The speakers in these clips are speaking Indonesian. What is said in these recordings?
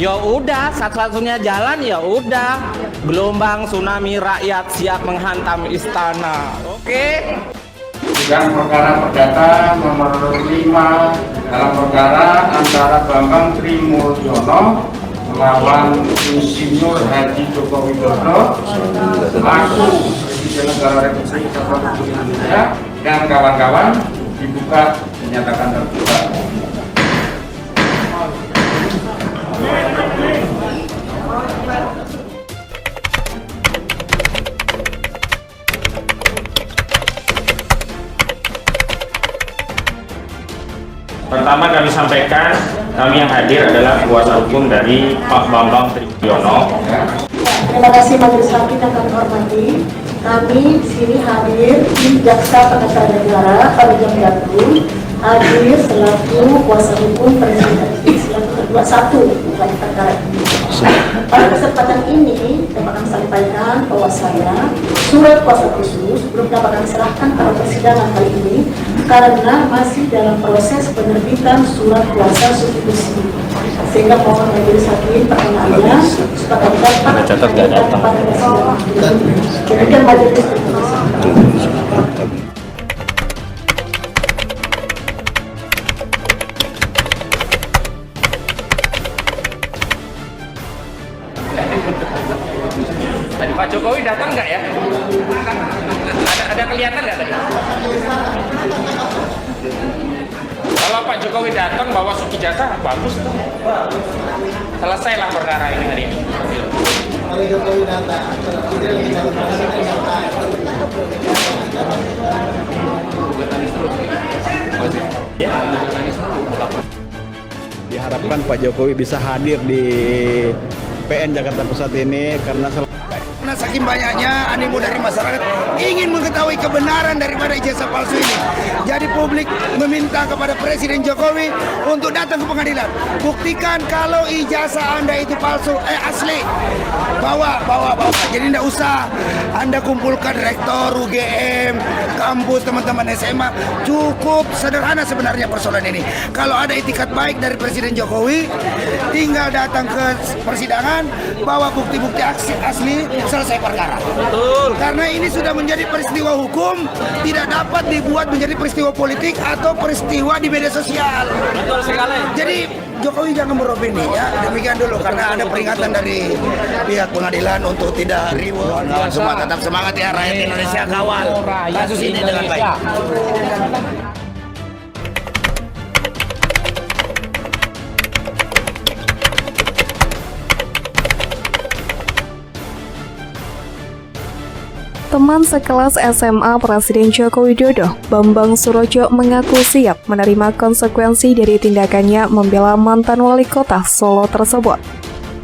Ya udah, satu-satunya jalan ya udah. Gelombang tsunami rakyat siap menghantam istana. Oke? Sidang perkara perdata nomor 5 dalam perkara antara Bambang Trimulyono melawan Insinyur Haji Joko Widodo selaku Presiden Negara Republik Kesatuan Indonesia dan kawan-kawan dibuka, dinyatakan terbuka. Pertama kami sampaikan, kami yang hadir adalah kuasa hukum dari Pak Bambang Trimulyono. Terima kasih Majelis Hakim yang kami hormati. Kami di sini hadir di Jaksa Penuntut Negara pada jam hadir selaku kuasa hukum Presiden selaku kedua satu bukan perkara ini. Pada kesempatan ini dapat kami sampaikan bahwa saya surat kuasa khusus belum dapat kami serahkan pada persidangan kali ini karena masih dalam proses penerbitan surat kuasa substitusi, sehingga mohon majelis hakim pertanyaannya supaya dapat ditanyakan pada persidangan. Demikian majelis, terima kasih. Tadi Pak Jokowi datang nggak ya? Ada kelihatan nggak tadi? Kalau Pak Jokowi datang bawa suku jatah, bagus tuh. Selesailah perkara ini hari ini. Kalau Jokowi datang, diharapkan Pak Jokowi bisa hadir di PN Jakarta Pusat ini karena saking banyaknya animo dari masyarakat ingin mengetahui kebenaran daripada ijazah palsu ini. Jadi publik meminta kepada Presiden Jokowi untuk datang ke pengadilan. Buktikan kalau ijazah Anda itu palsu, asli. Bawa. Jadi tidak usah Anda kumpulkan rektor UGM, kampus, teman-teman SMA. Cukup sederhana sebenarnya persoalan ini. Kalau ada itikat baik dari Presiden Jokowi, tinggal datang ke persidangan, bawa bukti-bukti asli, selesai perkara. Betul. Karena ini sudah menjadi peristiwa hukum, tidak dapat dibuat menjadi peristiwa politik atau peristiwa di media sosial. Betul sekali. Jadi Jokowi jangan beropini ya. Demikian dulu karena ada peringatan dari pihak pengadilan untuk tidak ribut. Semua tetap semangat ya, rakyat Indonesia kawal kasus ini dengan baik. Teman sekelas SMA Presiden Joko Widodo, Bambang Surojo mengaku siap menerima konsekuensi dari tindakannya membela mantan wali kota Solo tersebut.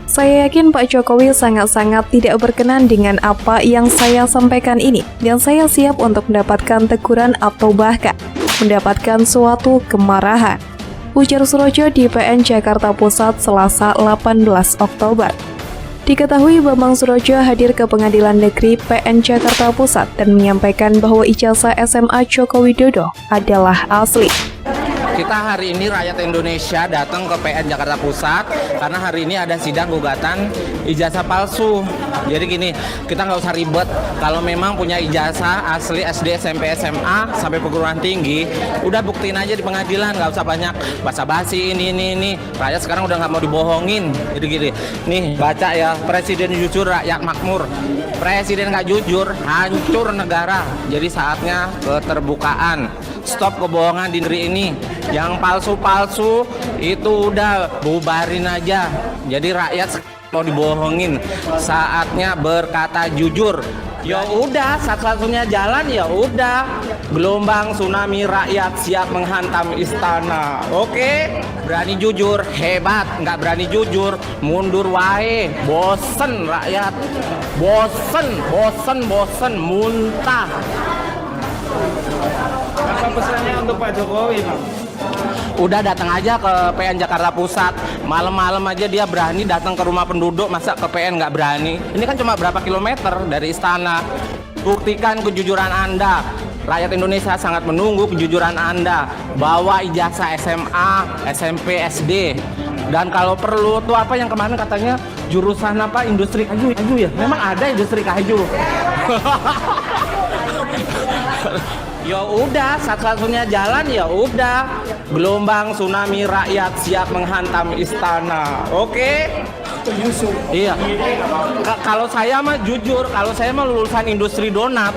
Saya yakin Pak Jokowi sangat-sangat tidak berkenan dengan apa yang saya sampaikan ini, dan saya siap untuk mendapatkan teguran atau bahkan mendapatkan suatu kemarahan, ujar Surojo di PN Jakarta Pusat Selasa 18 Oktober. Diketahui Bambang Surojo hadir ke Pengadilan Negeri PN Jakarta Pusat dan menyampaikan bahwa ijazah SMA Joko Widodo adalah asli. Kita hari ini rakyat Indonesia datang ke PN Jakarta Pusat karena hari ini ada sidang gugatan ijazah palsu. Jadi gini, kita nggak usah ribet. Kalau memang punya ijazah asli SD, SMP, SMA sampai perguruan tinggi, udah buktiin aja di pengadilan, nggak usah banyak basa-basi ini. Rakyat sekarang udah nggak mau dibohongin. Jadi gini, nih baca ya, Presiden jujur rakyat makmur. Presiden nggak jujur, hancur negara. Jadi saatnya keterbukaan. Stop kebohongan di negeri ini. Yang palsu-palsu itu udah bubarin aja. Jadi rakyat mau dibohongin, saatnya berkata jujur. Ya udah, satu-satunya jalan ya udah. Gelombang tsunami rakyat siap menghantam istana. Oke? Berani jujur, hebat. Nggak berani jujur, mundur wae. Bosen rakyat. Bosen, muntah. Apa pesannya untuk Pak Jokowi, Bang? Udah datang aja ke PN Jakarta Pusat. Malam-malam aja dia berani datang ke rumah penduduk, masa ke PN nggak berani? Ini kan cuma berapa kilometer dari istana. Buktikan kejujuran Anda. Rakyat Indonesia sangat menunggu kejujuran Anda. Bawa ijazah SMA, SMP, SD. Dan kalau perlu tuh apa yang kemarin katanya jurusan apa industri kayu ya? Memang ada industri kayu. Ya udah, satu-satunya jalan ya udah. Gelombang tsunami rakyat siap menghantam istana. Oke? Iya. Kalau saya mah jujur, kalau saya mah lulusan industri donat.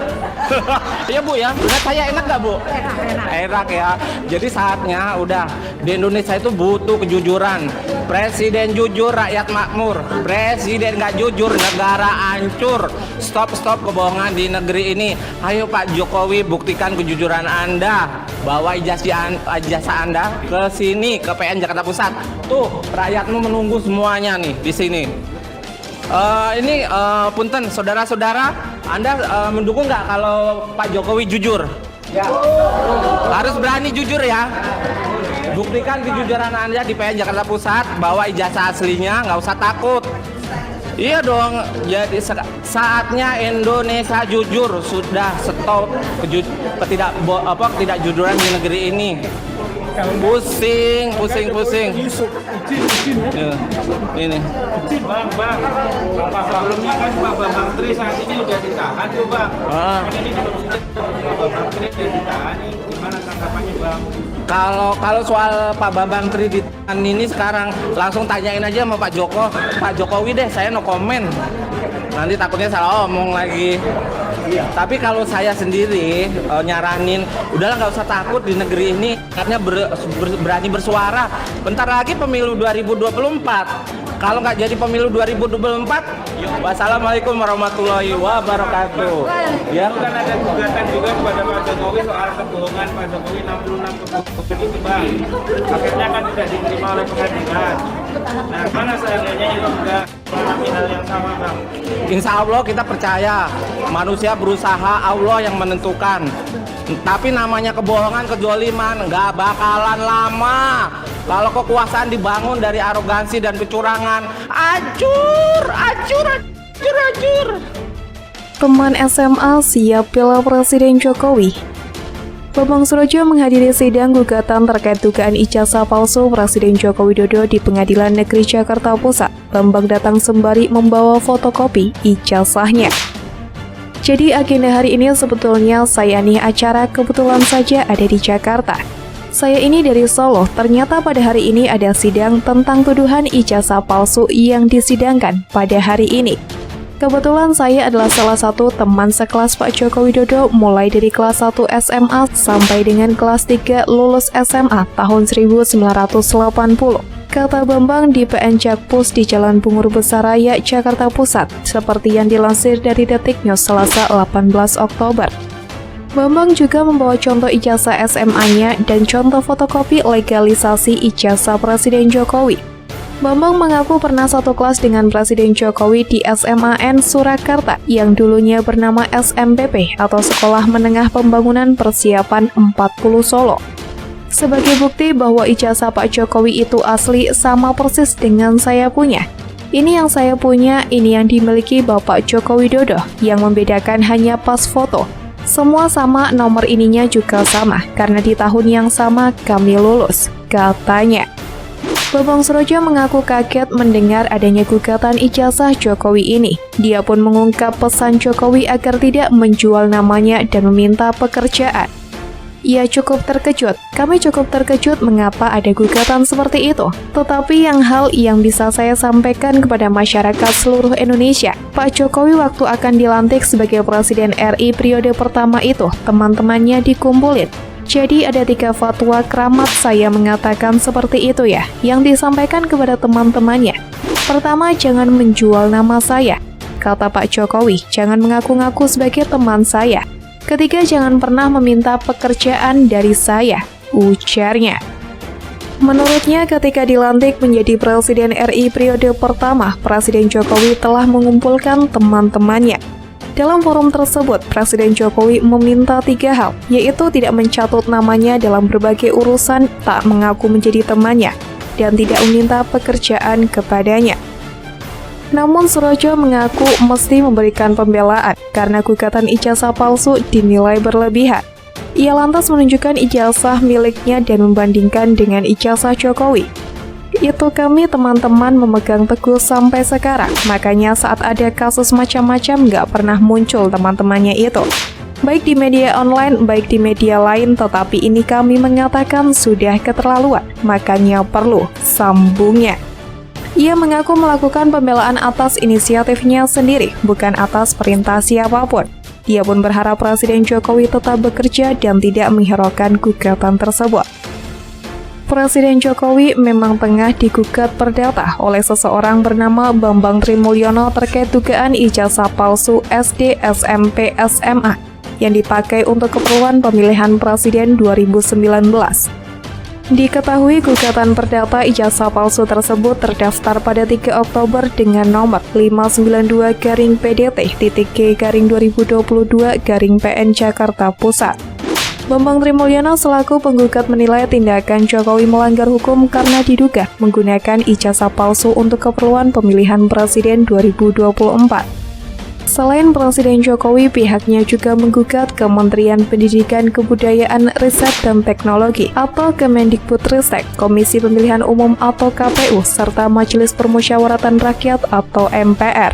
Iya Bu ya. Donat saya enak nggak Bu? Enak ya. Jadi saatnya udah di Indonesia itu butuh kejujuran. Presiden jujur, rakyat makmur. Presiden nggak jujur, negara hancur. Stop kebohongan di negeri ini. Ayo Pak Jokowi buktikan kejujuran Anda. Bawa ijazah Anda ke sini ke PN Jakarta Pusat. Tuh rakyatmu menunggu semuanya nih di sini. Ini punten saudara-saudara, Anda mendukung nggak kalau Pak Jokowi jujur? Ya. Harus berani jujur ya. Buktikan kejujuran Anda di PN Jakarta Pusat, bawa ijazah aslinya, nggak usah takut. Iya dong, jadi saatnya Indonesia jujur, sudah stop ketidakjujuran di negeri ini. Pusing. Ya, ini. Bang, problemnya kan Pak Bambang Tri saat ini udah ditahan tuh Bang. Ini Pak Bambang Tri udah ditahan nih, gimana tanggapannya Bang? Kalau soal Pak Bambang Tri ditahan ini sekarang langsung tanyain aja sama Pak Jokowi deh, saya no comment. Nanti takutnya salah omong lagi. Tapi kalau saya sendiri nyaranin, udahlah nggak usah takut di negeri ini, karena berani bersuara. Bentar lagi pemilu 2024. Kalau nggak jadi pemilu 2024, wassalamualaikum warahmatullahi wabarakatuh. Ya. Kan ada gugatan juga kepada Pak Jokowi soal kebohongan Pak Jokowi 66 kebohongan itu Bang. Akhirnya kan tidak diterima oleh pengadilan. Nah, mana seandainya itu juga mengalami hal yang sama Bang? Insya Allah kita percaya manusia berusaha, Allah yang menentukan. Tapi namanya kebohongan, kezoliman nggak bakalan lama. Kalau kekuasaan dibangun dari arogansi dan kecurangan, hancur. Teman SMA siap bela Presiden Jokowi. Bambang Surojo menghadiri sidang gugatan terkait dugaan ijazah palsu Presiden Joko Widodo di Pengadilan Negeri Jakarta Pusat. Bambang datang sembari membawa fotokopi ijazahnya. Jadi agenda hari ini sebetulnya saya nih acara kebetulan saja ada di Jakarta. Saya ini dari Solo, ternyata pada hari ini ada sidang tentang tuduhan ijazah palsu yang disidangkan pada hari ini. Kebetulan saya adalah salah satu teman sekelas Pak Joko Widodo mulai dari kelas 1 SMA sampai dengan kelas 3 lulus SMA tahun 1980. Kata Bambang di PN Jakpus di Jalan Bungur Besar Raya, Jakarta Pusat, seperti yang dilansir dari Detik News Selasa 18 Oktober. Bambang juga membawa contoh ijazah SMA-nya dan contoh fotokopi legalisasi ijazah Presiden Jokowi. Bambang mengaku pernah satu kelas dengan Presiden Jokowi di SMAN Surakarta yang dulunya bernama SMPP atau Sekolah Menengah Pembangunan Persiapan 40 Solo. Sebagai bukti bahwa ijazah Pak Jokowi itu asli sama persis dengan saya punya. Ini yang saya punya, ini yang dimiliki Bapak Joko Widodo, yang membedakan hanya pas foto. Semua sama, nomor ininya juga sama, karena di tahun yang sama kami lulus, katanya. Bambang Surojo mengaku kaget mendengar adanya gugatan ijazah Jokowi ini. Dia pun mengungkap pesan Jokowi agar tidak menjual namanya dan meminta pekerjaan. Ia cukup terkejut. Kami cukup terkejut mengapa ada gugatan seperti itu. Tetapi hal yang bisa saya sampaikan kepada masyarakat seluruh Indonesia, Pak Jokowi waktu akan dilantik sebagai Presiden RI periode pertama itu, teman-temannya dikumpulin. Jadi ada 3 fatwa keramat saya mengatakan seperti itu ya, yang disampaikan kepada teman-temannya. Pertama, jangan menjual nama saya. Kata Pak Jokowi, jangan mengaku-ngaku sebagai teman saya. Ketiga, jangan pernah meminta pekerjaan dari saya, ujarnya. Menurutnya, ketika dilantik menjadi Presiden RI periode pertama, Presiden Jokowi telah mengumpulkan teman-temannya. Dalam forum tersebut, Presiden Jokowi meminta 3 hal, yaitu tidak mencatut namanya dalam berbagai urusan, tak mengaku menjadi temannya, dan tidak meminta pekerjaan kepadanya. Namun Surojo mengaku mesti memberikan pembelaan karena gugatan ijazah palsu dinilai berlebihan. Ia lantas menunjukkan ijazah miliknya dan membandingkan dengan ijazah Jokowi. Itu kami teman-teman memegang teguh sampai sekarang. Makanya saat ada kasus macam-macam nggak pernah muncul teman-temannya itu. Baik di media online, baik di media lain, tetapi ini kami mengatakan sudah keterlaluan. Makanya perlu sambungnya. Ia mengaku melakukan pembelaan atas inisiatifnya sendiri, bukan atas perintah siapapun. Ia pun berharap Presiden Jokowi tetap bekerja dan tidak menghiraukan gugatan tersebut. Presiden Jokowi memang tengah digugat perdata oleh seseorang bernama Bambang Trimulyono terkait dugaan ijazah palsu SD, SMP, SMA yang dipakai untuk keperluan pemilihan presiden 2019. Diketahui gugatan perdata ijazah palsu tersebut terdaftar pada 3 Oktober dengan nomor 592-PDT-G-2022-PN Jakarta Pusat. Bambang Trimulyono selaku penggugat menilai tindakan Jokowi melanggar hukum karena diduga menggunakan ijazah palsu untuk keperluan pemilihan presiden 2024. Selain Presiden Jokowi, pihaknya juga menggugat Kementerian Pendidikan Kebudayaan, Riset dan Teknologi atau Kemendikbudristek, Komisi Pemilihan Umum atau KPU, serta Majelis Permusyawaratan Rakyat atau MPR.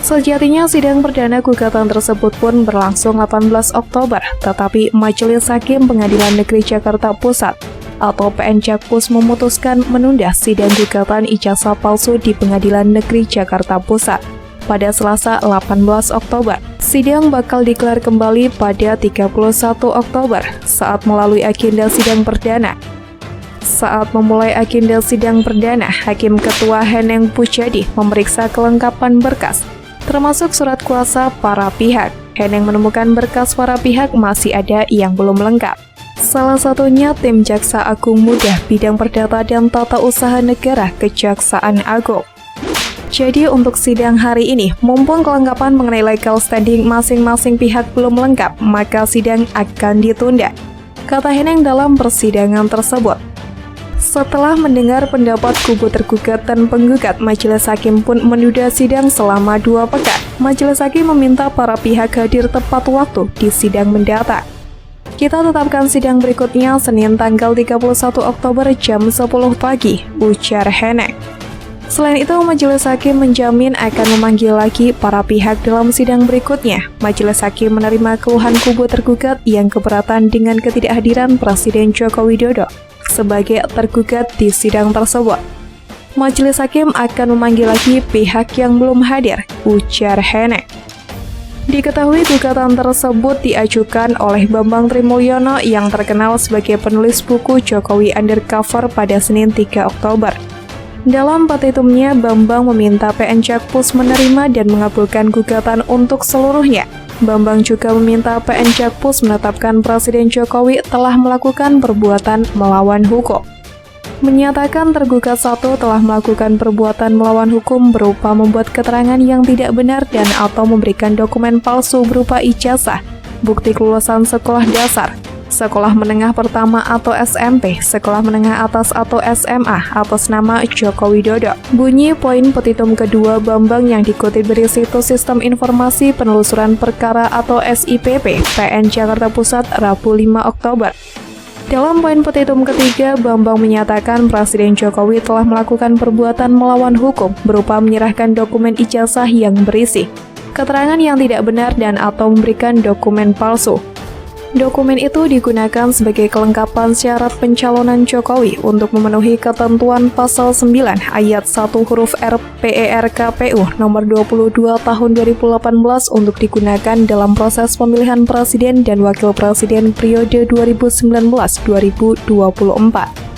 Sejatinya sidang perdana gugatan tersebut pun berlangsung 18 Oktober, tetapi Majelis Hakim Pengadilan Negeri Jakarta Pusat atau PN Jakpus memutuskan menunda sidang gugatan ijazah palsu di Pengadilan Negeri Jakarta Pusat pada Selasa 18 Oktober. Sidang bakal digelar kembali pada 31 Oktober saat melalui agenda sidang perdana. Saat memulai agenda sidang perdana, Hakim Ketua Heneng Pujadi memeriksa kelengkapan berkas, termasuk surat kuasa para pihak. Heneng menemukan berkas para pihak masih ada yang belum lengkap. Salah satunya tim Jaksa Agung Muda Bidang Perdata dan Tata Usaha Negara Kejaksaan Agung. Jadi untuk sidang hari ini, mumpung kelengkapan mengenai legal standing masing-masing pihak belum lengkap, maka sidang akan ditunda, kata Heneng dalam persidangan tersebut. Setelah mendengar pendapat kubu tergugat dan penggugat, Majelis Hakim pun menunda sidang selama 2 pekan. Majelis Hakim meminta para pihak hadir tepat waktu di sidang mendatang. Kita tetapkan sidang berikutnya Senin tanggal 31 Oktober jam 10 pagi, ujar Heneng. Selain itu, Majelis Hakim menjamin akan memanggil lagi para pihak dalam sidang berikutnya. Majelis Hakim menerima keluhan kubu tergugat yang keberatan dengan ketidakhadiran Presiden Joko Widodo sebagai tergugat di sidang tersebut. Majelis Hakim akan memanggil lagi pihak yang belum hadir, ujar Heneng. Diketahui gugatan tersebut diajukan oleh Bambang Trimulyono yang terkenal sebagai penulis buku Jokowi Undercover pada Senin 3 Oktober. Dalam petitumnya, Bambang meminta PN Jakpus menerima dan mengabulkan gugatan untuk seluruhnya. Bambang juga meminta PN Jakpus menetapkan Presiden Jokowi telah melakukan perbuatan melawan hukum. Menyatakan tergugat 1 telah melakukan perbuatan melawan hukum berupa membuat keterangan yang tidak benar dan atau memberikan dokumen palsu berupa ijazah, bukti kelulusan sekolah dasar, sekolah menengah pertama atau SMP, sekolah menengah atas atau SMA atas nama Joko Widodo. Bunyi poin petitum kedua Bambang yang dikutip dari situs Sistem Informasi Penelusuran Perkara atau SIPP, PN Jakarta Pusat, Rabu 5 Oktober. Dalam poin petitum ketiga, Bambang menyatakan Presiden Jokowi telah melakukan perbuatan melawan hukum berupa menyerahkan dokumen ijazah yang berisi keterangan yang tidak benar dan atau memberikan dokumen palsu. Dokumen itu digunakan sebagai kelengkapan syarat pencalonan Jokowi untuk memenuhi ketentuan pasal 9 ayat 1 huruf R PERKPU nomor 22 tahun 2018 untuk digunakan dalam proses pemilihan presiden dan wakil presiden periode 2019-2024.